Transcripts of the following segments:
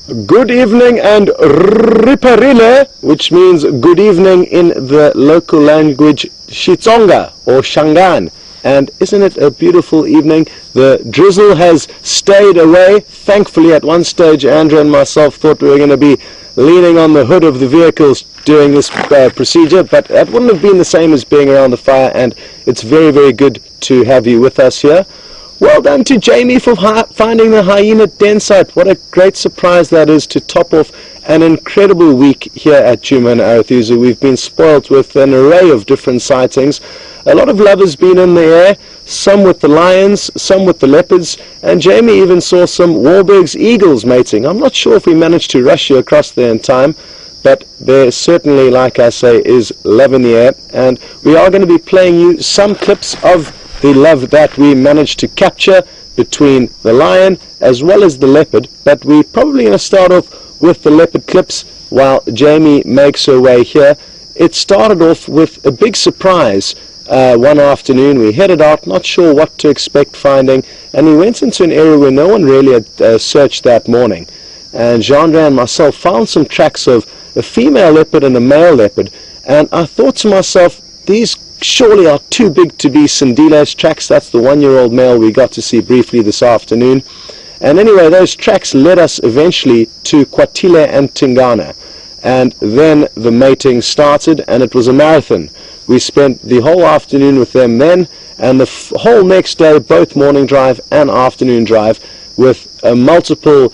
Good evening and riparile, which means good evening in the local language Xitsonga or Shangaan. And isn't it a beautiful evening? The drizzle has stayed away. Thankfully, at one stage, Andrew and myself thought we were going to be leaning on the hood of the vehicles doing this procedure, but that wouldn't have been the same as being around the fire, and it's very, very good to have you with us here. Well done to Jamie for finding the hyena den site. What a great surprise that is to top off an incredible week here at Djuma and Arathusa. We've been spoilt with an array of different sightings. A lot of love has been in the air, some with the lions, some with the leopards, and Jamie even saw some Warburg's eagles mating. I'm not sure if we managed to rush you across there in time, but there certainly, like I say, is love in the air, and we are going to be playing you some clips of the love that we managed to capture between the lion as well as the leopard, but we're probably going to start off with the leopard clips while Jamie makes her way here. It started off with a big surprise one afternoon. We headed out, not sure what to expect finding, and we went into an area where no one really had searched that morning. And Jean and myself found some tracks of a female leopard and a male leopard, and I thought to myself, these surely are too big to be Sindile's tracks. That's the one-year-old male we got to see briefly this afternoon. And anyway, those tracks led us eventually to Kwatile and Tingana. And then the mating started, and it was a marathon. We spent the whole afternoon with them then, and the whole next day, both morning drive and afternoon drive, with multiple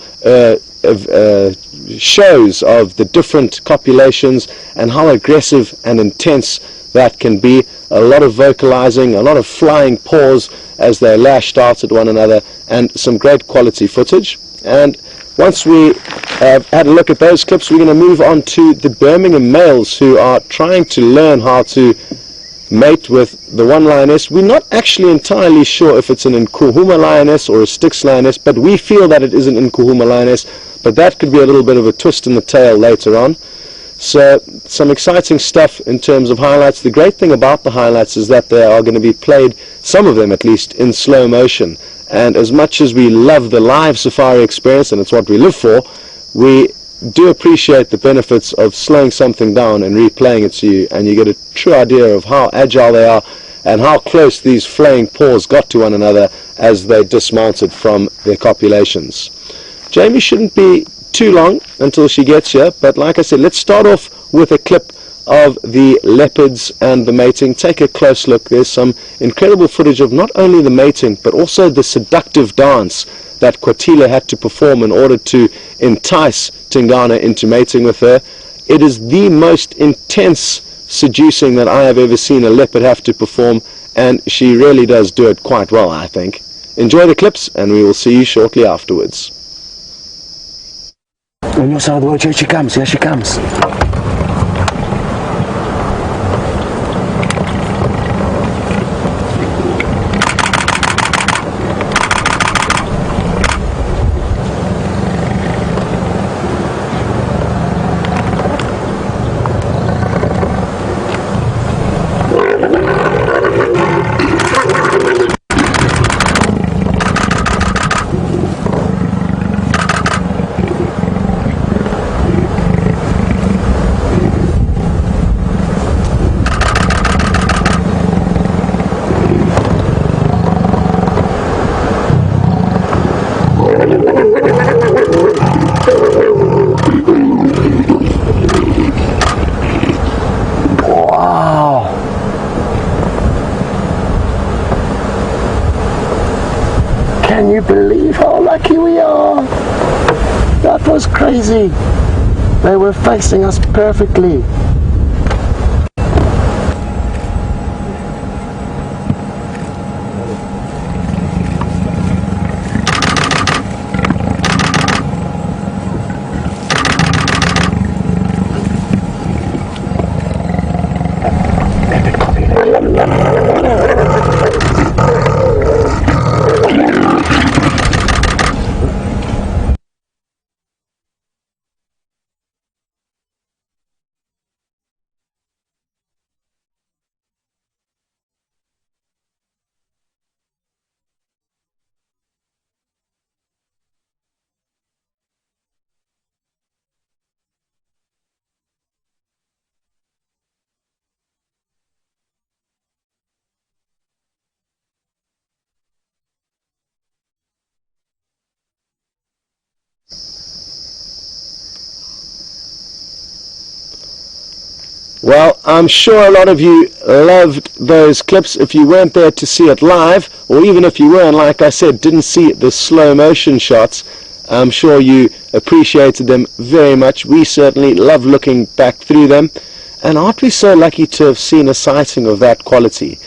shows of the different copulations and how aggressive and intense that can be. A lot of vocalizing, a lot of flying paws as they lashed out at one another, and some great quality footage. And once we have had a look at those clips, we're going to move on to the Birmingham males who are trying to learn how to mate with the one lioness. We're not actually entirely sure if it's an Nkuhuma lioness or a Styx lioness, but we feel that it is an Nkuhuma lioness, but that could be a little bit of a twist in the tail later on. So some exciting stuff in terms of highlights. The great thing about the highlights is that they are going to be played, some of them at least, in slow motion. And as much as we love the live safari experience, and it's what we live for, we do appreciate the benefits of slowing something down and replaying it to you, and you get a true idea of how agile they are and how close these flaying paws got to one another as they dismounted from their copulations. Jamie shouldn't be too long until she gets here, but like I said, let's start off with a clip of the leopards and the mating. Take a close look. There's some incredible footage of not only the mating but also the seductive dance that Kwatile had to perform in order to entice Tingana into mating with her. It is the most intense seducing that I have ever seen a leopard have to perform, and she really does do it quite well, I think. Enjoy the clips, and we will see you shortly afterwards. On your side, watch, here she comes, here she comes. Can you believe how lucky we are? That was crazy. They were facing us perfectly. Well, I'm sure a lot of you loved those clips. If you weren't there to see it live, or even if you were, and like I said, didn't see the slow motion shots, I'm sure you appreciated them very much. We certainly love looking back through them. And aren't we so lucky to have seen a sighting of that quality?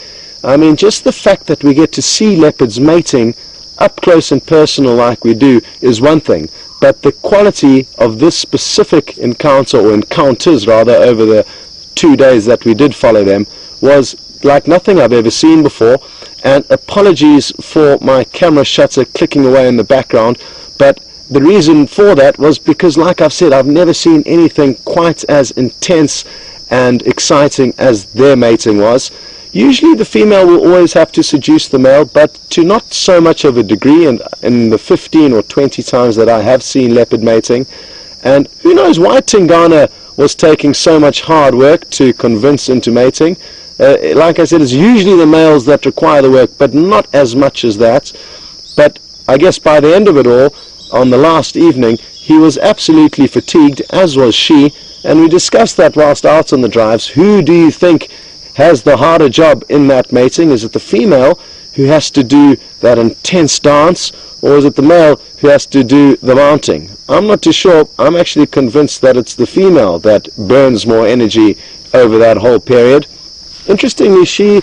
I mean, just the fact that we get to see leopards mating up close and personal like we do is one thing. But the quality of this specific encounter, or encounters rather, over the 2 days that we did follow them, was like nothing I've ever seen before. And apologies for my camera shutter clicking away in the background, but the reason for that was because, like I've said, I've never seen anything quite as intense and exciting as their mating was. Usually the female will always have to seduce the male, but to not so much of a degree, and in the 15 or 20 times that I have seen leopard mating. And who knows why Tingana was taking so much hard work to convince into mating. Like I said, it's usually the males that require the work, but not as much as that. But I guess by the end of it all, on the last evening, he was absolutely fatigued, as was she, and we discussed that whilst out on the drives. Who do you think has the harder job in that mating? Is it the female who has to do that intense dance, or is it the male who has to do the mounting? I'm not too sure. I'm actually convinced that it's the female that burns more energy over that whole period. Interestingly, she,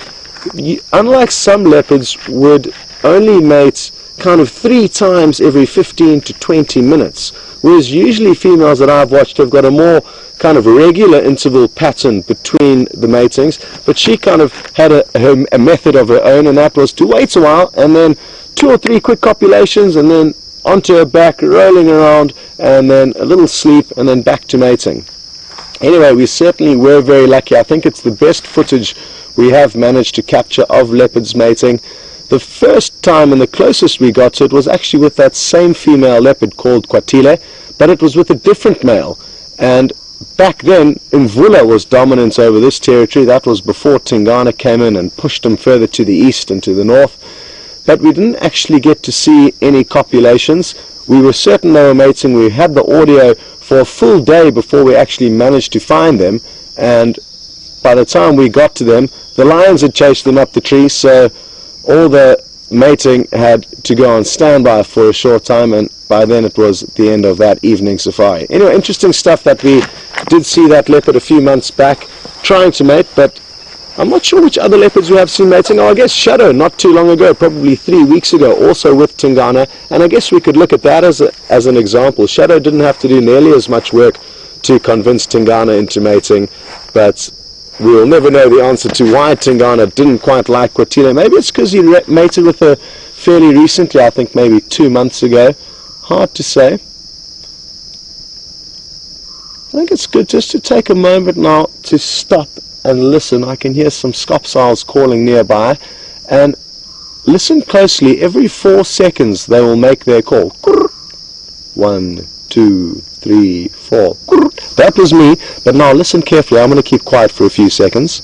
unlike some leopards, would only mate kind of 3 times every 15 to 20 minutes, whereas usually females that I've watched have got a more kind of regular interval pattern between the matings, but she kind of had a method of her own, and that was to wait a while and then 2 or 3 quick copulations and then onto her back, rolling around, and then a little sleep, and then back to mating. Anyway, we certainly were very lucky. I think it's the best footage we have managed to capture of leopards mating. The first time and the closest we got to it was actually with that same female leopard called Kwatile, but it was with a different male. And back then, Mvula was dominant over this territory. That was before Tingana came in and pushed them further to the east and to the north. But we didn't actually get to see any copulations. We were certain they were mating. We had the audio for a full day before we actually managed to find them. And by the time we got to them, the lions had chased them up the tree, so all the mating had to go on standby for a short time, and by then it was the end of that evening safari. Anyway, interesting stuff that we did see that leopard a few months back trying to mate, but I'm not sure which other leopards we have seen mating. Oh, I guess Shadow not too long ago, probably 3 weeks ago, also with Tingana, and I guess we could look at that as an example. Shadow didn't have to do nearly as much work to convince Tingana into mating, but we will never know the answer to why Tingana didn't quite like Kwatile. Maybe it's because he mated with her fairly recently, I think maybe 2 months ago. Hard to say. I think it's good just to take a moment now to stop and listen. I can hear some scopsals calling nearby, and listen closely. Every 4 seconds they will make their call. 1, 2, 3, 4. That was me, but now listen carefully. I'm going to keep quiet for a few seconds.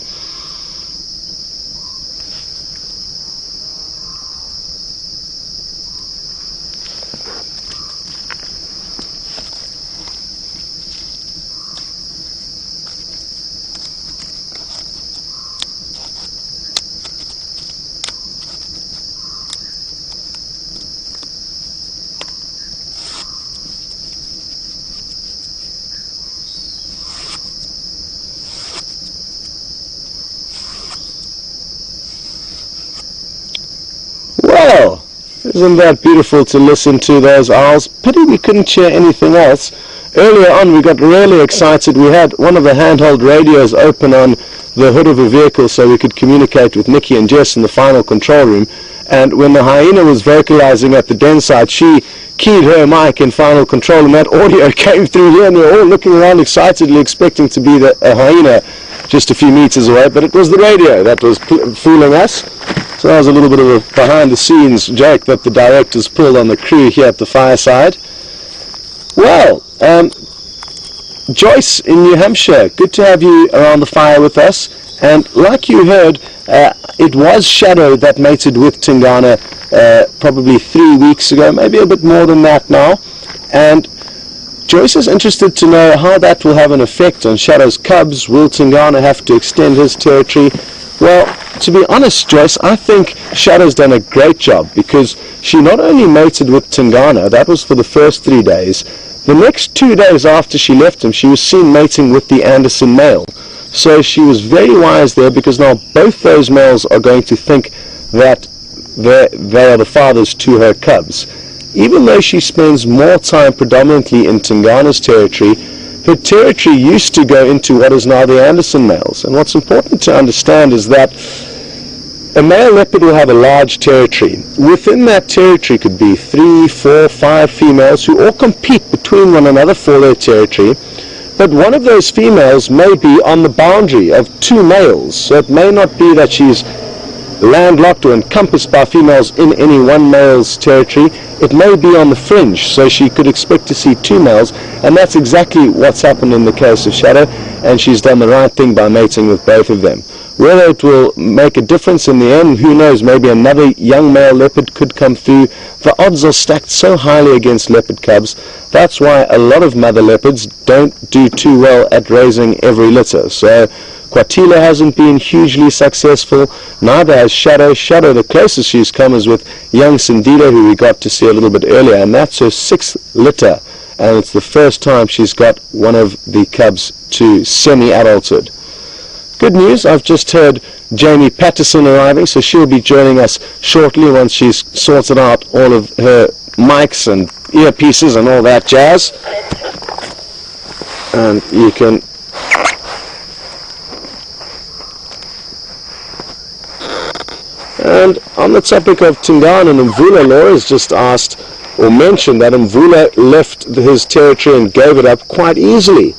Well, isn't that beautiful to listen to those owls? Pity we couldn't share anything else. Earlier on we got really excited. We had one of the handheld radios open on the hood of a vehicle so we could communicate with Nikki and Jess in the final control room. And when the hyena was vocalizing at the den side, she keyed her mic in final control, and that audio came through here, and we were all looking around excitedly expecting to be a hyena just a few meters away, but it was the radio that was fooling us. So that was a little bit of a behind-the-scenes joke that the directors pulled on the crew here at the Fireside. Well, Joyce in New Hampshire, good to have you around the fire with us. And like you heard, it was Shadow that mated with Tingana probably 3 weeks ago, maybe a bit more than that now. And Joyce is interested to know how that will have an effect on Shadow's cubs. Will Tingana have to extend his territory? Well, to be honest, Joyce, I think Shadow's done a great job, because she not only mated with Tingana, that was for the first 3 days. The next 2 days after she left him, she was seen mating with the Anderson male. So she was very wise there, because now both those males are going to think that they are the fathers to her cubs. Even though she spends more time predominantly in Tingana's territory, her territory used to go into what is now the Anderson males. And what's important to understand is that a male leopard will have a large territory. Within that territory could be 3, 4, 5 females who all compete between one another for their territory. But one of those females may be on the boundary of 2 males. So it may not be that she's landlocked or encompassed by females in any one male's territory. It may be on the fringe, so she could expect to see 2 males, and that's exactly what's happened in the case of Shadow, and she's done the right thing by mating with both of them. Whether it will make a difference in the end, who knows? Maybe another young male leopard could come through. The odds are stacked so highly against leopard cubs. That's why a lot of mother leopards don't do too well at raising every litter. So Quatila hasn't been hugely successful, neither has Shadow. Shadow, the closest she's come is with young Sindita, who we got to see a little bit earlier, and that's her 6th litter, and it's the first time she's got one of the cubs to semi-adulthood. Good news, I've just heard Jamie Patterson arriving, so she'll be joining us shortly once she's sorted out all of her mics and earpieces and all that jazz. And you can... And on the topic of Tingana and Mvula, Laura's just asked or mentioned that Mvula left his territory and gave it up quite easily.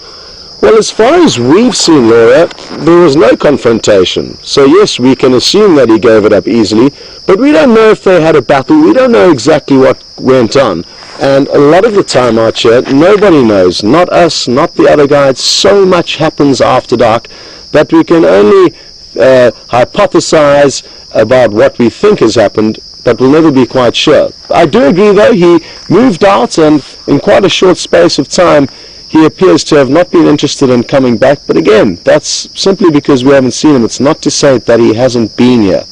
Well, as far as we've seen, Laura, there was no confrontation. So yes, we can assume that he gave it up easily, but we don't know if they had a battle. We don't know exactly what went on. And a lot of the time, Archer, nobody knows. Not us, not the other guides. So much happens after dark that we can only hypothesize about what we think has happened, but we'll never be quite sure. I do agree, though, he moved out, and in quite a short space of time, he appears to have not been interested in coming back. But again, that's simply because we haven't seen him. It's not to say that he hasn't been here.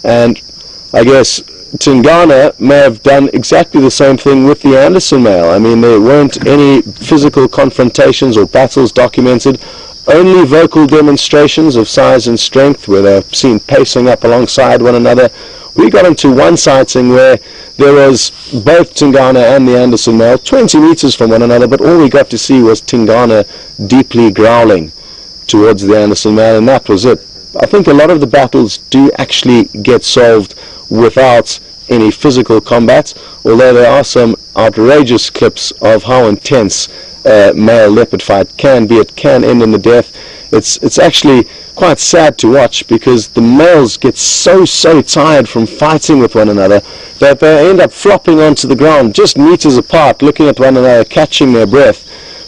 And I guess Tingana may have done exactly the same thing with the Anderson male. I mean, there weren't any physical confrontations or battles documented, only vocal demonstrations of size and strength where they're seen pacing up alongside one another. We got into one sighting where there was both Tingana and the Anderson male 20 meters from one another, but all we got to see was Tingana deeply growling towards the Anderson male, and that was it. I think a lot of the battles do actually get solved without any physical combat, although there are some outrageous clips of how intense male leopard fight can be. It can end in the death. It's actually quite sad to watch, because the males get so tired from fighting with one another that they end up flopping onto the ground just meters apart, looking at one another, catching their breath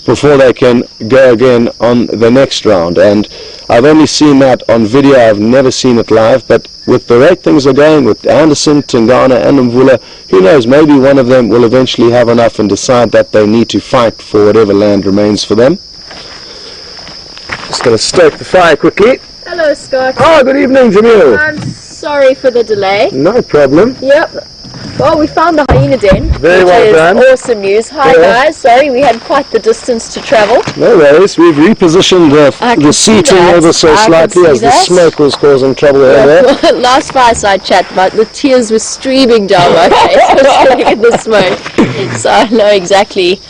before they can go again on the next round. And I've only seen that on video. I've never seen it live, but with the rate things are going with Anderson, Tingana and Mvula, who knows, maybe one of them will eventually have enough and decide that they need to fight for whatever land remains for them. Just going to stoke the fire quickly. Hello, Scott. Oh, good evening, Jamil. I'm sorry for the delay. No problem. Yep. Well, we found the hyena den, Very which well is done. awesome news. Hi, guys. Sorry, we had quite the distance to travel. No worries. We've repositioned the seating ever so slightly as the smoke was causing trouble earlier. Last Fireside chat, but the tears were streaming down my face just looking at the smoke. So I know exactly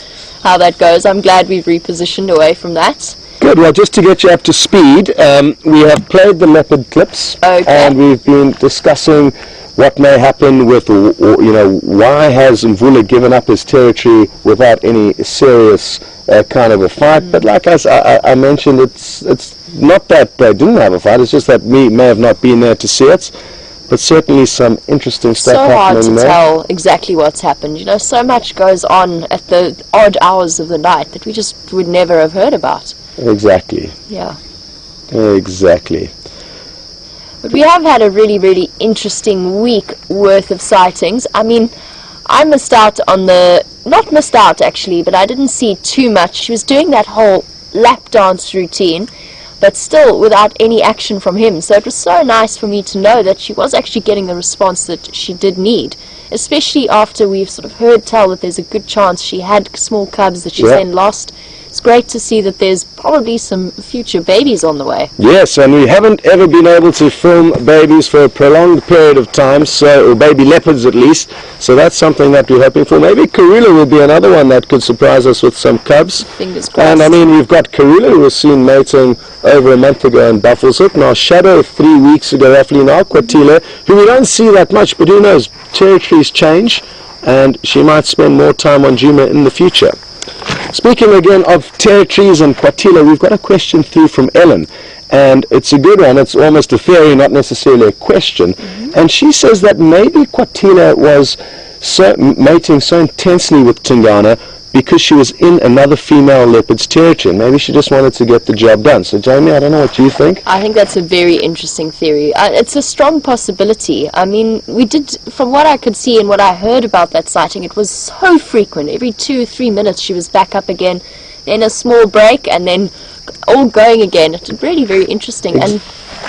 how that goes. I'm glad we've repositioned away from that. Good. Well, just to get you up to speed, we have played the leopard clips, and we've been discussing what may happen with, why has Mvula given up his territory without any serious kind of a fight. But like I mentioned, it's not that they didn't have a fight, it's just that we may have not been there to see it. But certainly some interesting stuff happening there. So hard to tell exactly what's happened. So much goes on at the odd hours of the night that we just would never have heard about. Exactly. Yeah. Exactly. But we have had a really interesting week worth of sightings. I mean, I missed out on the not missed out actually, but I didn't see too much. She was doing that whole lap dance routine, but still without any action from him. So it was so nice for me to know that she was actually getting the response that she did need, especially after we've sort of heard tell that there's a good chance she had small cubs that she's then lost. It's great to see that there's probably some future babies on the way. Yes, and we haven't ever been able to film babies for a prolonged period of time, or baby leopards at least, so that's something that we're hoping for. Maybe Karula will be another one that could surprise us with some cubs. Fingers crossed. And I mean, we've got Karula, who was seen mating over a month ago in Buffelshoek. Now Shadow 3 weeks ago roughly. Now Quatila, who we don't see that much, but who knows, territories change, and she might spend more time on Djuma in the future. Speaking again of territories and Quatila, we've got a question through from Ellen, and it's a good one. It's almost a theory, not necessarily a question. And she says that maybe Quatila was mating so intensely with Tingana because she was in another female leopard's territory. Maybe she just wanted to get the job done. So Jamie, I don't know what you think. I think that's a very interesting theory. It's a strong possibility. I mean, we did, from what I could see and what I heard about that sighting, it was so frequent. Every 2 or 3 minutes she was back up again, then a small break, and then all going again. It's really very interesting. And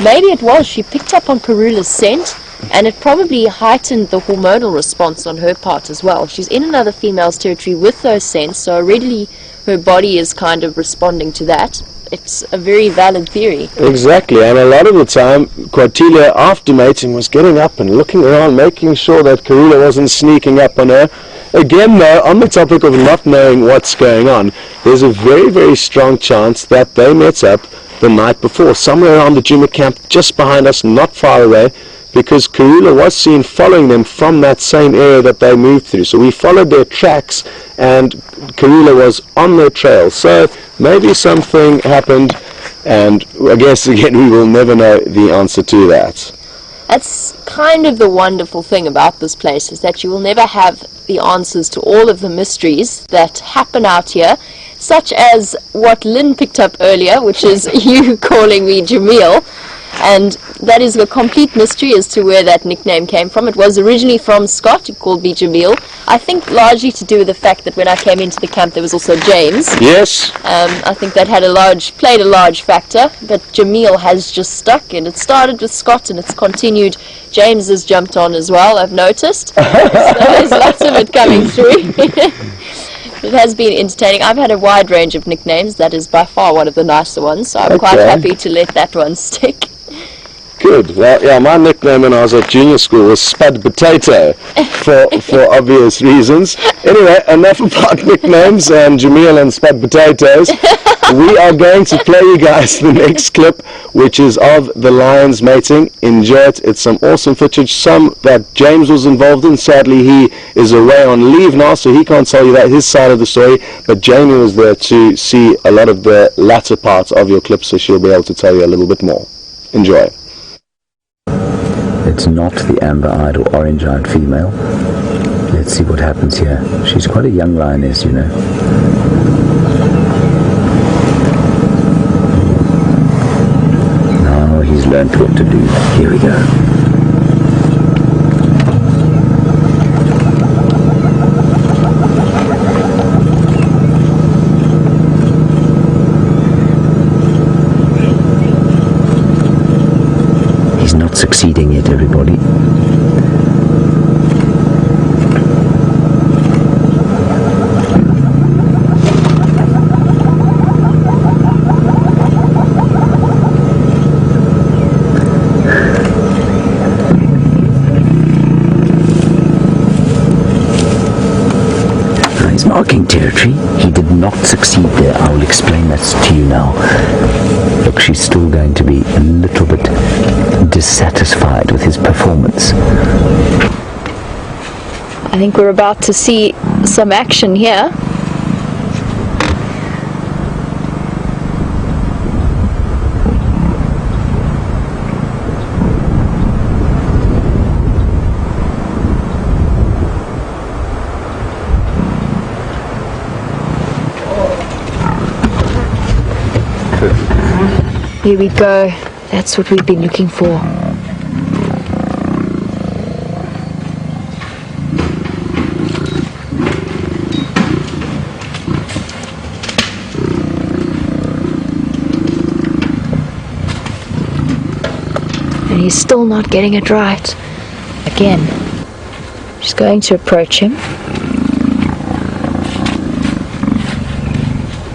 maybe it was, she picked up on Karula's scent, and it probably heightened the hormonal response on her part as well. She's in another female's territory with those scents, so already her body is kind of responding to that. It's a very valid theory. Exactly, and a lot of the time, Quatila, after mating, was getting up and looking around, making sure that Karula wasn't sneaking up on her. Again, though, on the topic of not knowing what's going on, there's a very, very strong chance that they met up the night before, somewhere around the Djuma camp, just behind us, not far away, because Karula was seen following them from that same area that they moved through. So we followed their tracks, and Karula was on their trail. So maybe something happened, and I guess, again, we will never know the answer to that. That's kind of the wonderful thing about this place, is that you will never have the answers to all of the mysteries that happen out here, such as what Lynn picked up earlier, which is you calling me Jamil. And that is a complete mystery as to where that nickname came from. It was originally from Scott, who called me Jamil. I think largely to do with the fact that when I came into the camp there was also James. Yes. I think that had played a large factor, but Jamil has just stuck, and it started with Scott and it's continued. James has jumped on as well, I've noticed. So there's lots of it coming through. It has been entertaining. I've had a wide range of nicknames. That is by far one of the nicer ones, so I'm quite happy to let that one stick. Good. Well, yeah, my nickname when I was at junior school was Spud Potato, for obvious reasons. Anyway, enough about nicknames and Jamil and Spud Potatoes. We are going to play you guys the next clip, which is of the lions mating. Enjoy it. It's some awesome footage, some that James was involved in. Sadly, he is away on leave now, so he can't tell you that his side of the story, but Jamie was there to see a lot of the latter parts of your clip, so she'll be able to tell you a little bit more. Enjoy. It's not the amber-eyed or orange-eyed female. Let's see what happens here. She's quite a young lioness, you know. Now he's learned what to do. Here we go. Succeeding yet, everybody. Now he's marking territory. He did not succeed there. I will explain that to you now. Look, she's still going to be a little bit dissatisfied with his performance. I think we're about to see some action here. Here we go. That's what we've been looking for. he's still not getting it right. Again, she's going to approach him.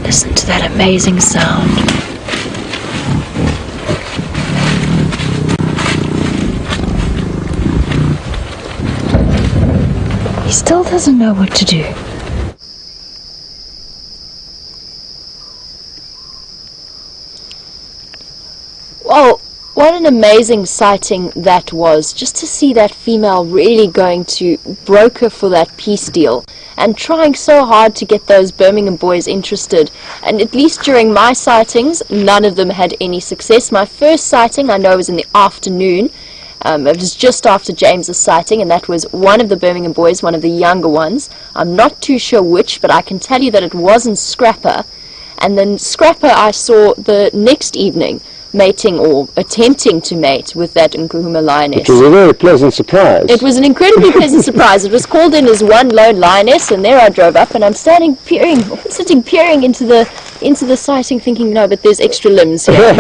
Listen to that amazing sound. He still doesn't know what to do. Well, what an amazing sighting that was, just to see that female really going to broker for that peace deal and trying so hard to get those Birmingham boys interested. And at least during my sightings, none of them had any success. My first sighting, I know, was in the afternoon. It was just after James's sighting, and that was one of the Birmingham boys, one of the younger ones. I'm not too sure which, but I can tell you that it wasn't Scrapper. And then Scrapper I saw the next evening, mating or attempting to mate with that Nkuhuma lioness. It was a very pleasant surprise. It was an incredibly pleasant surprise. It was called in as one lone lioness, and there I drove up, and I'm sitting peering into the sighting, thinking, no, but there's extra limbs here.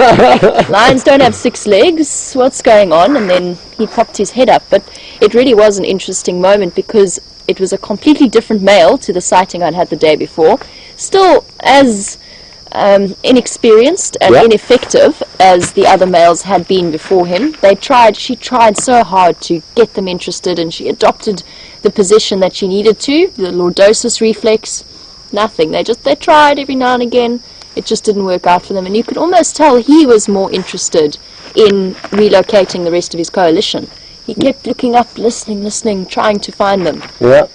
Lions don't have 6 legs. What's going on? And then he popped his head up. But it really was an interesting moment because it was a completely different male to the sighting I'd had the day before. Still as inexperienced and ineffective as the other males had been before him. She tried so hard to get them interested, and she adopted the position that she needed to, the lordosis reflex. Nothing. They tried every now and again. It just didn't work out for them, and you could almost tell he was more interested in relocating the rest of his coalition. He kept looking up, listening, trying to find them. Yeah.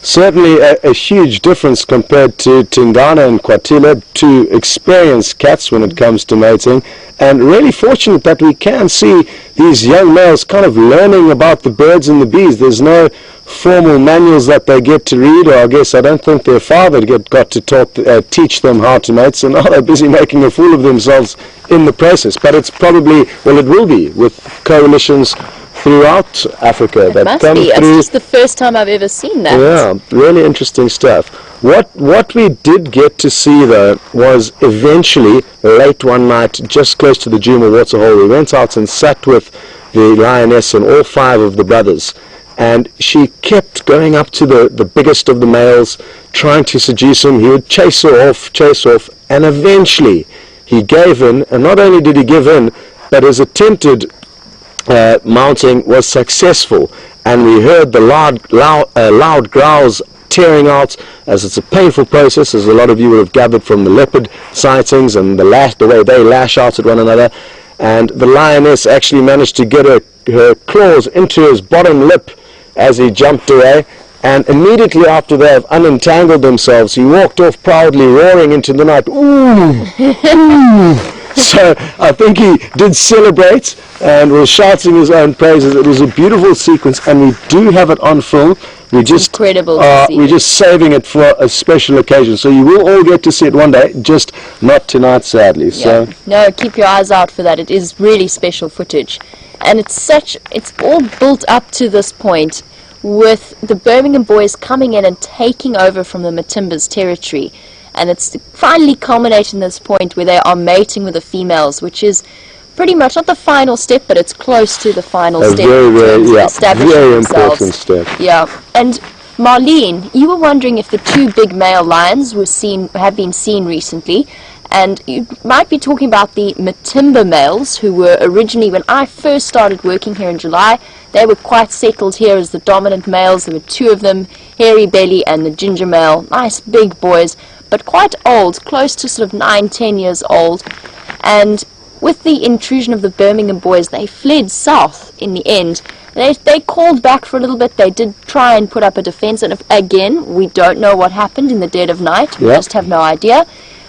Certainly a huge difference compared to Tingana and Kwatila, two experienced cats when it comes to mating, and really fortunate that we can see these young males kind of learning about the birds and the bees. There's no formal manuals that they get to read, or I guess I don't think their father got to teach them how to mate, so now they're busy making a fool of themselves in the process. But it's probably, well, it will be with coalitions throughout Africa that must come be. It's just the first time I've ever seen that. Yeah, really interesting stuff. What we did get to see though was eventually late one night, just close to the Djuma waterhole, we went out and sat with the lioness and all 5 of the brothers, and she kept going up to the biggest of the males, trying to seduce him. He would chase off, and eventually he gave in. And not only did he give in, but his attempted mounting was successful, and we heard the loud growls tearing out, as it's a painful process, as a lot of you will have gathered from the leopard sightings and the way they lash out at one another. And the lioness actually managed to get her claws into his bottom lip as he jumped away, and immediately after they have unentangled themselves, he walked off proudly, roaring into the night, ooh, ooh. So I think he did celebrate and was shouting his own praises. It was a beautiful sequence, and we do have it on film. We're just saving it for a special occasion. So you will all get to see it one day, just not tonight, sadly. Yeah. So no, keep your eyes out for that. It is really special footage, and it's all built up to this point with the Birmingham boys coming in and taking over from the Matimbas territory. And it's finally culminating this point where they are mating with the females, which is pretty much not the final step, but it's close to the final step. Very important step. Yeah. And Marlene, you were wondering if the 2 big male lions have been seen recently, and you might be talking about the Matimba males, who were originally, when I first started working here in July, they were quite settled here as the dominant males. There were 2 of them, Hairy Belly and the Ginger male, nice big boys, but quite old, close to sort of 9-10 years old. And with the intrusion of the Birmingham boys, they fled south in the end. They called back for a little bit. They did try and put up a defense, and again, we don't know what happened in the dead of night. We just have no idea.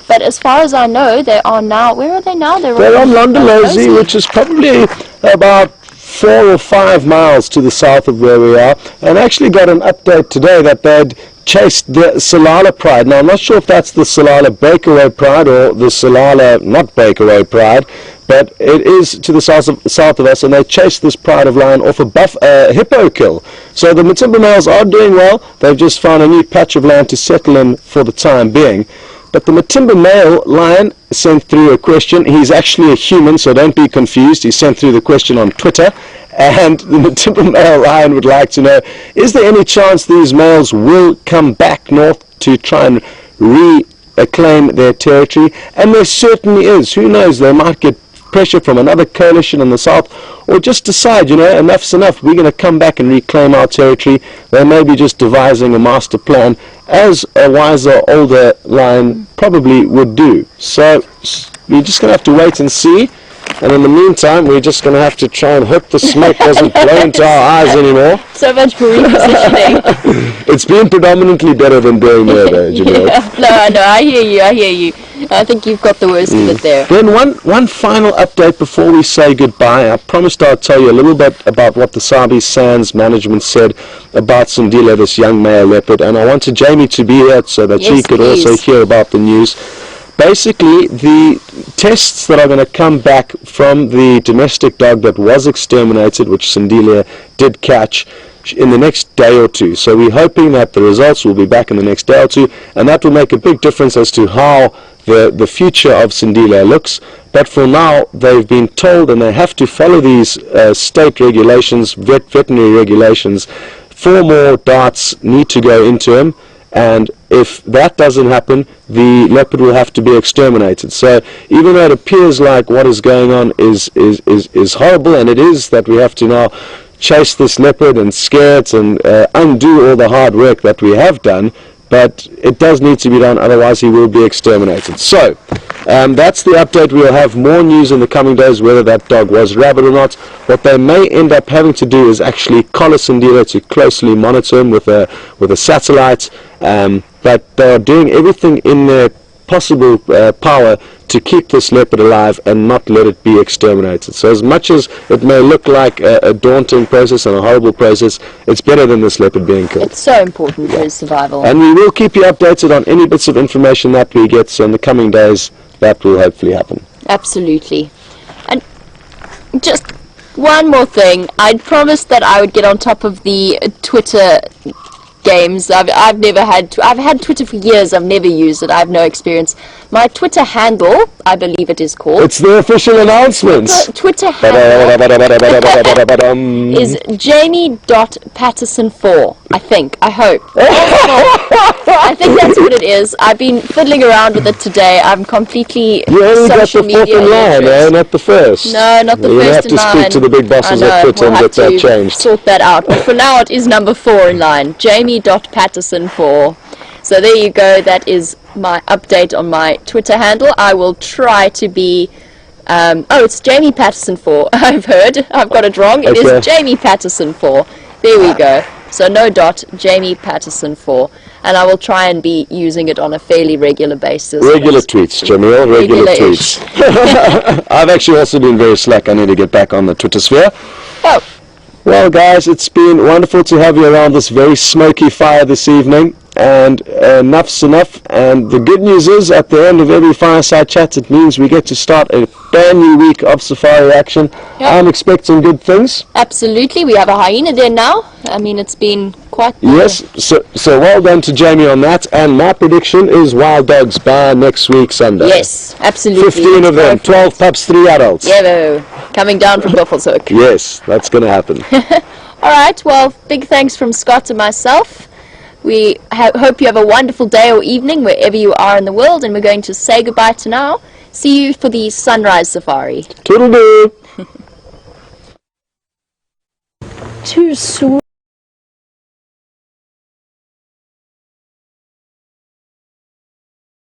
But as far as I know, they are now, where are they now? They're on Londolozi, which is probably about 4 or 5 miles to the south of where we are, and actually got an update today that they'd chased the Salala Pride. Now, I'm not sure if that's the Salala Breakaway Pride or the Salala not Breakaway Pride, but it is to the south of us, and they chased this pride of lion off a hippo kill. So the Matimba males are doing well. They've just found a new patch of land to settle in for the time being. But the Matimba male lion sent through a question. He's actually a human, so don't be confused. He sent through the question on Twitter. And the Timber male Ryan would like to know, is there any chance these males will come back north to try and reclaim their territory? And there certainly is. Who knows, they might get pressure from another coalition in the south, or just decide, enough's enough, we're going to come back and reclaim our territory. They may be just devising a master plan, as a wiser, older lion probably would do. So we're just going to have to wait and see. And in the meantime, we're just going to have to try and hope the smoke doesn't blow into our eyes anymore. So much for repositioning. It's been predominantly better than being there, though, Jamil. Yeah. No, I hear you. I think you've got the worst of it there. Then one final update before we say goodbye. I promised I'd tell you a little bit about what the Sabi Sands management said about Sindile, this young male leopard, and I wanted Jamie to be here so that she could also hear about the news. Basically, the tests that are going to come back from the domestic dog that was exterminated, which Sindile did catch, in the next day or two. So we're hoping that the results will be back in the next day or two, and that will make a big difference as to how the future of Sindile looks. But for now, they've been told, and they have to follow these state regulations, veterinary regulations. 4 more darts need to go into him. And if that doesn't happen, the leopard will have to be exterminated. So even though it appears like what is going on is horrible, and it is that we have to now chase this leopard and scare it and undo all the hard work that we have done, but it does need to be done, otherwise he will be exterminated. So that's the update. We'll have more news in the coming days, whether that dog was rabid or not. What they may end up having to do is actually collar Sindile to closely monitor him with a satellite, but they are doing everything in their possible power to keep this leopard alive and not let it be exterminated. So as much as it may look like a daunting process and a horrible process, it's better than this leopard being killed. It's so important for his survival. And we will keep you updated on any bits of information that we get, so in the coming days that will hopefully happen. Absolutely. And just one more thing. I'd promised that I would get on top of the Twitter games. I've had Twitter for years. I've never used it. I have no experience. My Twitter handle, I believe it is called. It's the official announcement. Twitter handle is Jamie.Patterson4. I think. I hope. I think that's what it is. I've been fiddling around with it today. I'm completely You only got the social fourth media in line, illiterate. not the first. No, not the You first have in to line. speak to the big bosses I know, at Twitter and we'll get that have to changed. sort that out. But for now, it is number 4 in line. Jamie.Patterson4. So there you go. That is my update on my Twitter handle. I will try to be... it's Jamie Patterson4. I've heard. I've got it wrong. It is Jamie Patterson4. There we go. So no dot, Jamie Patterson4. And I will try and be using it on a fairly regular basis. Regular tweets, Jamil. Regular tweets. I've actually also been very slack. I need to get back on the Twitter sphere. Oh. Well, guys, it's been wonderful to have you around this very smoky fire this evening. And enough's enough. And the good news is, at the end of every Fireside Chat, it means we get to start a brand new week of safari action. Yep. I'm expecting good things. Absolutely. We have a hyena there now. I mean, it's been quite... Yes, so well done to Jamie on that. And my prediction is wild dogs by next week Sunday. Yes, absolutely. 15 of them, 12 pups, 3 adults. Yeah, coming down from Buffelshoek. Yes, that's going to happen. All right, well, big thanks from Scott and myself. We hope you have a wonderful day or evening wherever you are in the world, and we're going to say goodbye to now. See you for the sunrise safari. Toodle-doo. Too soon.